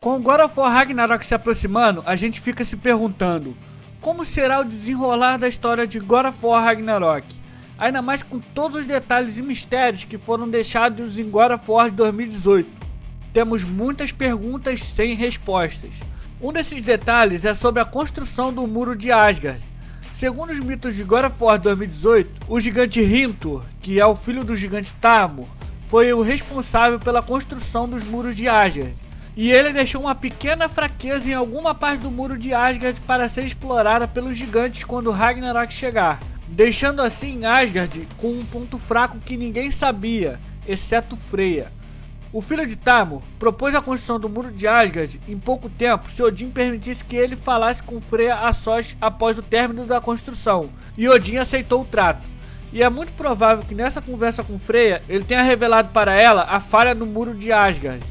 Com o God of War Ragnarok se aproximando, a gente fica se perguntando: como será o desenrolar da história de God of War Ragnarok? Ainda mais com todos os detalhes e mistérios que foram deixados em God of War 2018. Temos muitas perguntas sem respostas. Um desses detalhes é sobre a construção do Muro de Asgard. Segundo os mitos de God of War 2018, o gigante Hrimthur, que é o filho do gigante Thamur, foi o responsável pela construção dos Muros de Asgard. E ele deixou uma pequena fraqueza em alguma parte do Muro de Asgard para ser explorada pelos gigantes quando Ragnarok chegar, deixando assim Asgard com um ponto fraco que ninguém sabia, exceto Freya. O filho de Thamur propôs a construção do Muro de Asgard em pouco tempo se Odin permitisse que ele falasse com Freya a sós após o término da construção, e Odin aceitou o trato. E é muito provável que nessa conversa com Freya ele tenha revelado para ela a falha no Muro de Asgard.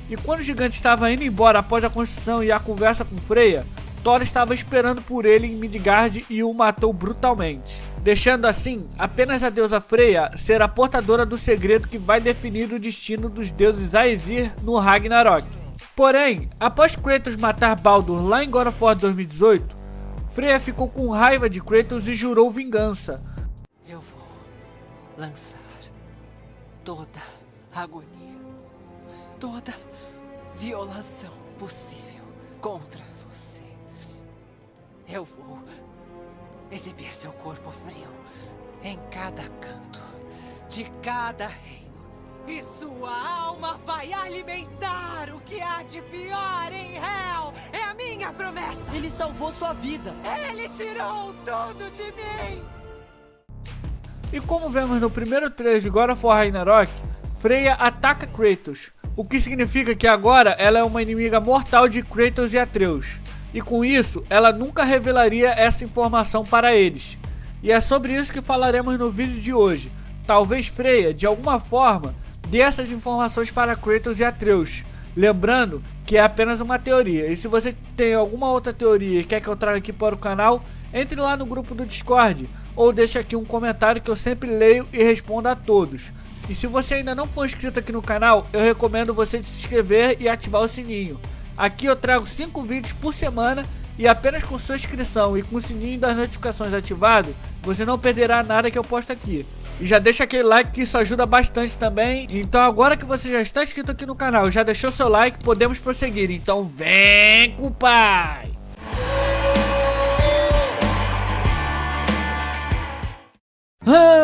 E quando o gigante estava indo embora após a construção e a conversa com Freya, Thor estava esperando por ele em Midgard e o matou brutalmente, deixando assim apenas a deusa Freya ser a portadora do segredo que vai definir o destino dos deuses Aesir no Ragnarok. Porém, após Kratos matar Baldur lá em God of War 2018, Freya ficou com raiva de Kratos e jurou vingança. Eu vou lançar toda agonia, toda violação possível contra você. Eu vou exibir seu corpo frio em cada canto de cada reino. E sua alma vai alimentar o que há de pior em Hell. É a minha promessa. Ele salvou sua vida. Ele tirou tudo de mim. E como vemos no primeiro trailer de God of War Ragnarok, Freya ataca Kratos, o que significa que agora ela é uma inimiga mortal de Kratos e Atreus. E com isso, ela nunca revelaria essa informação para eles. E é sobre isso que falaremos no vídeo de hoje. Talvez Freya, de alguma forma, dê essas informações para Kratos e Atreus. Lembrando que é apenas uma teoria. E se você tem alguma outra teoria e quer que eu traga aqui para o canal, entre lá no grupo do Discord ou deixe aqui um comentário que eu sempre leio e respondo a todos. E se você ainda não for inscrito aqui no canal, eu recomendo você se inscrever e ativar o sininho. Aqui eu trago 5 vídeos por semana e apenas com sua inscrição e com o sininho das notificações ativado, você não perderá nada que eu posto aqui. E já deixa aquele like que isso ajuda bastante também. Então agora que você já está inscrito aqui no canal, já deixou seu like, podemos prosseguir. Então vem com o pai!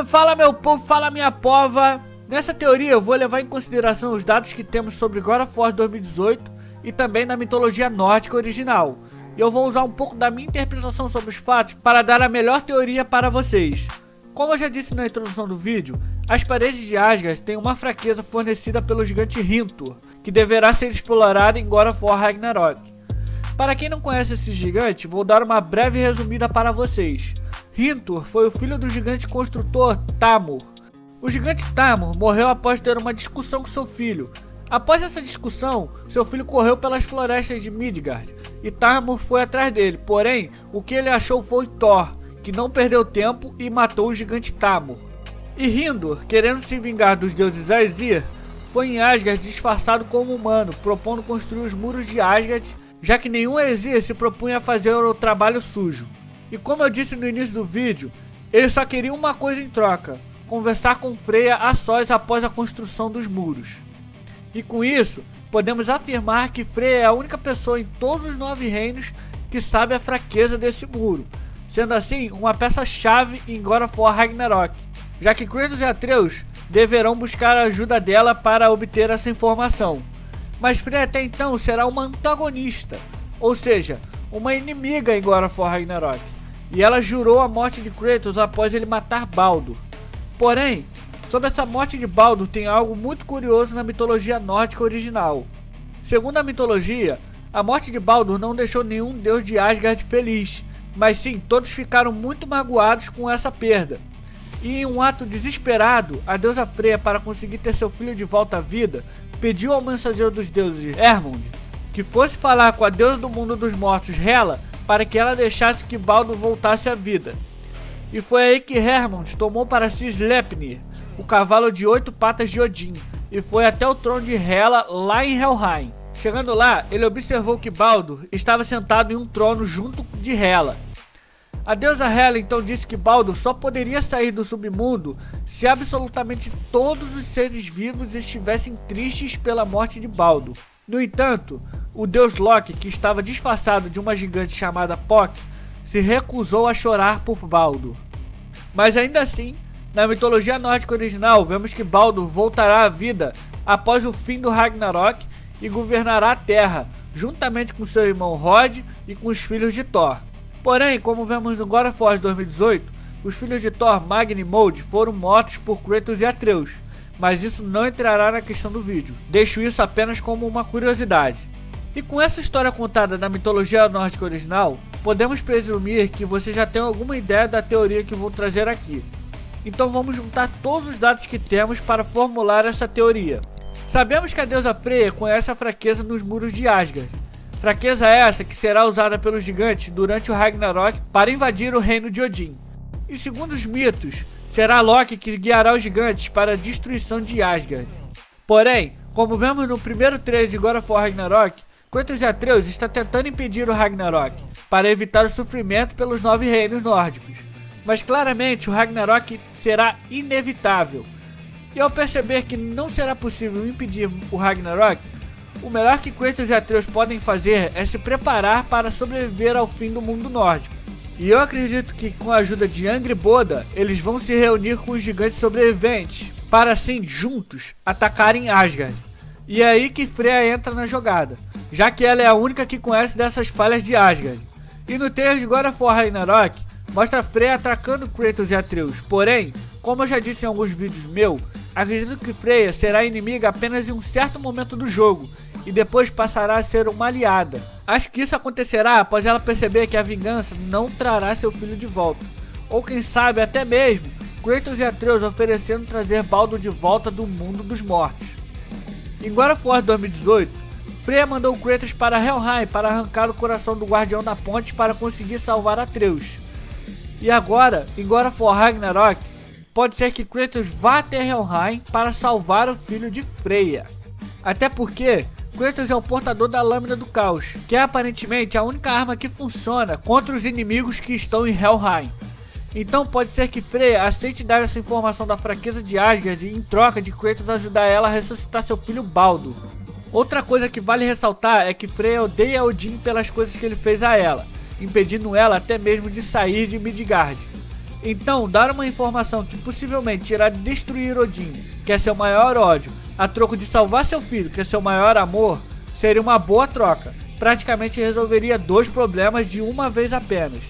Fala meu povo, fala minha pova! Nessa teoria eu vou levar em consideração os dados que temos sobre God of War 2018 e também na mitologia nórdica original. E eu vou usar um pouco da minha interpretação sobre os fatos para dar a melhor teoria para vocês. Como eu já disse na introdução do vídeo, as paredes de Asgard têm uma fraqueza fornecida pelo gigante Hrimthur, que deverá ser explorada em God of War Ragnarok. Para quem não conhece esse gigante, vou dar uma breve resumida para vocês. Hrimthur foi o filho do gigante construtor Thamur. O gigante Thamur morreu após ter uma discussão com seu filho. Após essa discussão, seu filho correu pelas florestas de Midgard e Thamur foi atrás dele, porém, o que ele achou foi Thor, que não perdeu tempo e matou o gigante Thamur. E Hrimthur, querendo se vingar dos deuses Aesir, foi em Asgard disfarçado como humano, propondo construir os muros de Asgard, já que nenhum Aesir se propunha a fazer o trabalho sujo. E como eu disse no início do vídeo, ele só queria uma coisa em troca: conversar com Freya a sós após a construção dos muros. E com isso, podemos afirmar que Freya é a única pessoa em todos os 9 reinos que sabe a fraqueza desse muro, sendo assim uma peça-chave em God of War Ragnarok, já que Kratos e Atreus deverão buscar a ajuda dela para obter essa informação. Mas Freya até então será uma antagonista, ou seja, uma inimiga em God of War Ragnarok, e ela jurou a morte de Kratos após ele matar Baldur. Porém, sobre essa morte de Baldur tem algo muito curioso na mitologia nórdica original. Segundo a mitologia, a morte de Baldur não deixou nenhum deus de Asgard feliz, mas sim todos ficaram muito magoados com essa perda. E em um ato desesperado, a deusa Freya, para conseguir ter seu filho de volta à vida, pediu ao mensageiro dos deuses Hermund que fosse falar com a deusa do mundo dos mortos Hela para que ela deixasse que Baldur voltasse à vida. E foi aí que Hermund tomou para si Sleipnir, o cavalo de 8 patas de Odin, e foi até o trono de Hela lá em Helheim. Chegando lá, ele observou que Baldur estava sentado em um trono junto de Hela. A deusa Hela então disse que Baldur só poderia sair do submundo se absolutamente todos os seres vivos estivessem tristes pela morte de Baldur. No entanto, o deus Loki, que estava disfarçado de uma gigante chamada Puck, se recusou a chorar por Baldur. Mas ainda assim, na mitologia nórdica original, vemos que Baldur voltará à vida após o fim do Ragnarok e governará a Terra, juntamente com seu irmão Rod e com os filhos de Thor. Porém, como vemos no God of War 2018, os filhos de Thor, Magni e Mod, foram mortos por Kratos e Atreus, mas isso não entrará na questão do vídeo, deixo isso apenas como uma curiosidade. E com essa história contada na mitologia nórdica original, podemos presumir que você já tem alguma ideia da teoria que vou trazer aqui. Então vamos juntar todos os dados que temos para formular essa teoria. Sabemos que a deusa Freya conhece a fraqueza nos muros de Asgard. Fraqueza essa que será usada pelos gigantes durante o Ragnarok para invadir o reino de Odin. E segundo os mitos, será Loki que guiará os gigantes para a destruição de Asgard. Porém, como vemos no primeiro trailer de God of War Ragnarok, Kratos e Atreus está tentando impedir o Ragnarok, para evitar o sofrimento pelos 9 reinos nórdicos. Mas claramente o Ragnarok será inevitável. E ao perceber que não será possível impedir o Ragnarok, o melhor que Kratos e Atreus podem fazer é se preparar para sobreviver ao fim do mundo nórdico. E eu acredito que com a ajuda de Angrboda, eles vão se reunir com os gigantes sobreviventes, para assim, juntos, atacarem Asgard. E é aí que Freya entra na jogada, já que ela é a única que conhece dessas falhas de Asgard. E no trailer de God of War Ragnarok, mostra Freya atacando Kratos e Atreus, porém, como eu já disse em alguns vídeos meus, acredito que Freya será inimiga apenas em um certo momento do jogo, e depois passará a ser uma aliada. Acho que isso acontecerá após ela perceber que a vingança não trará seu filho de volta. Ou quem sabe até mesmo, Kratos e Atreus oferecendo trazer Baldur de volta do mundo dos mortos. Em God of War 2018, Freya mandou Kratos para Helheim para arrancar o coração do guardião da ponte para conseguir salvar Atreus. E agora, em God of War Ragnarok, pode ser que Kratos vá até Helheim para salvar o filho de Freya. Até porque Kratos é o portador da Lâmina do Caos, que é aparentemente a única arma que funciona contra os inimigos que estão em Helheim. Então pode ser que Freya aceite dar essa informação da fraqueza de Asgard em troca de Kratos ajudar ela a ressuscitar seu filho Baldur. Outra coisa que vale ressaltar é que Freya odeia Odin pelas coisas que ele fez a ela, impedindo ela até mesmo de sair de Midgard. Então, dar uma informação que possivelmente irá destruir Odin, que é seu maior ódio, a troco de salvar seu filho, que é seu maior amor, seria uma boa troca. Praticamente resolveria 2 problemas de uma vez apenas.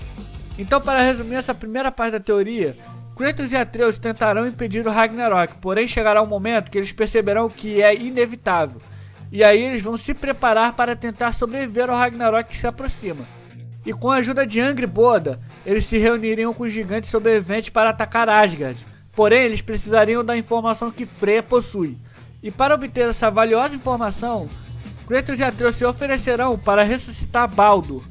Então, para resumir essa primeira parte da teoria, Kratos e Atreus tentarão impedir o Ragnarok, porém chegará um momento que eles perceberão que é inevitável. E aí eles vão se preparar para tentar sobreviver ao Ragnarok que se aproxima. E com a ajuda de Angrboda, eles se reuniriam com os gigantes sobreviventes para atacar Asgard. Porém, eles precisariam da informação que Freya possui. E para obter essa valiosa informação, Kratos e Atreus se oferecerão para ressuscitar Baldur.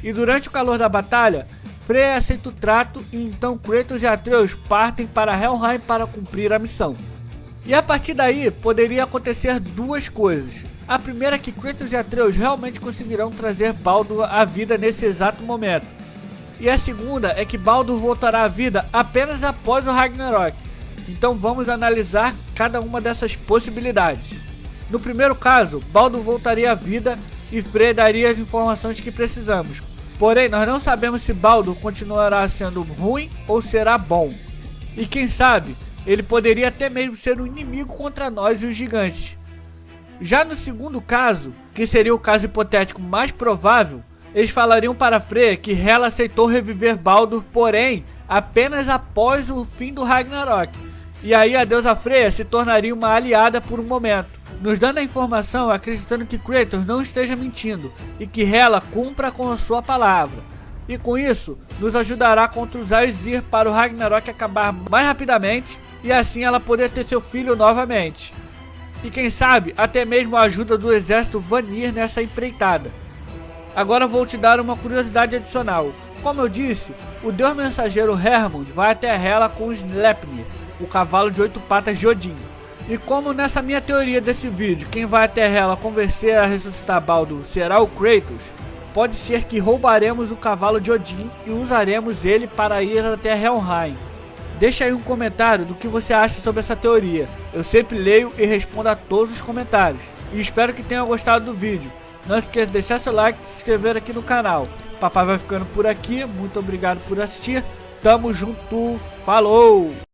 E durante o calor da batalha, Freya aceita o trato e então Kratos e Atreus partem para Helheim para cumprir a missão. E a partir daí, poderia acontecer 2 coisas. A primeira é que Kratos e Atreus realmente conseguirão trazer Baldur à vida nesse exato momento. E a segunda é que Baldur voltará à vida apenas após o Ragnarok. Então vamos analisar cada uma dessas possibilidades. No primeiro caso, Baldur voltaria à vida e Freya daria as informações que precisamos. Porém, nós não sabemos se Baldur continuará sendo ruim ou será bom. E quem sabe, ele poderia até mesmo ser um inimigo contra nós e os gigantes. Já no segundo caso, que seria o caso hipotético mais provável, eles falariam para Freya que Hela aceitou reviver Baldur, porém, apenas após o fim do Ragnarok. E aí a deusa Freya se tornaria uma aliada por um momento, nos dando a informação acreditando que Kratos não esteja mentindo e que Hela cumpra com a sua palavra. E com isso, nos ajudará contra os Aesir para o Ragnarok acabar mais rapidamente e assim ela poder ter seu filho novamente. E quem sabe, até mesmo a ajuda do exército Vanir nessa empreitada. Agora vou te dar uma curiosidade adicional. Como eu disse, o deus mensageiro Hermund vai até Hela com Sleipnir, o cavalo de 8 patas de Odin. E como nessa minha teoria desse vídeo, quem vai até ela convencer a ressuscitar Baldur será o Kratos, pode ser que roubaremos o cavalo de Odin e usaremos ele para ir até Helheim. Deixa aí um comentário do que você acha sobre essa teoria. Eu sempre leio e respondo a todos os comentários. E espero que tenham gostado do vídeo. Não esqueça de deixar seu like e se inscrever aqui no canal. Papai vai ficando por aqui. Muito obrigado por assistir. Tamo junto. Falou!